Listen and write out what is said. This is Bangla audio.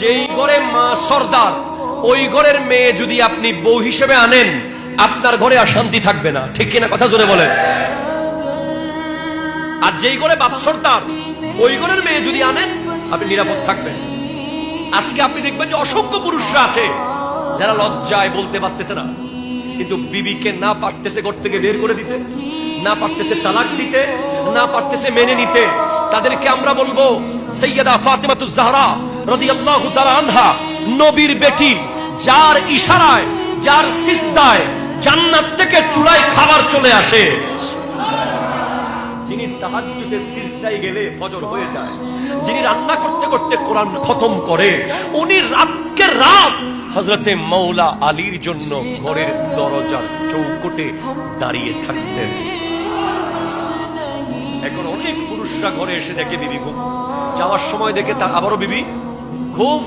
যেই ঘরে মা সর্দার, ওই ঘরের মেয়ে যদি আপনি বউ হিসেবে আনেন, আপনার ঘরে আর শান্তি থাকবে না। ঠিক কিনা? কথা জোরে বলেন। আর যেই ঘরে বাপ সর্দার, ওই ঘরের মেয়ে যদি আনেন, আপনি নিরাপদ থাকবেন। আজকে আপনি দেখবেন যে অসংখ্য পুরুষরা আছে যারা লজ্জায় বলতে পারতেছে না, কিন্তু বিবিকে না পারতেছে ঘর থেকে বের করে দিতে, না পারতেছে তালাক দিতে, না পারতেছে মেনে নিতে। তাদেরকে আমরা বলবো সাইয়্যিদা ফাতিমাতুজ জাহরা রাদিয়াল্লাহু তাআলা আনহা, নবীর বেটি, যার ইশারায়, যার সিজদায় জান্নাত থেকে চুলায় খাবার চলে আসে, যিনি তাহাজ্জুদে সিজদায় গেলে ফজর হয়ে যায়, যিনি রান্না করতে করতে কোরআন খতম করে, উনি রাতকে রাত হযরতে মাওলা আলীর জন্য ঘরের দরজার চৌকটে দাঁড়িয়ে থাকতেন। এখন অনেক পুরুষরা ঘরে এসে দেখে বিবি ঘুম, যাওয়ার সময় দেখে তার আবারও বিবি ঘুম।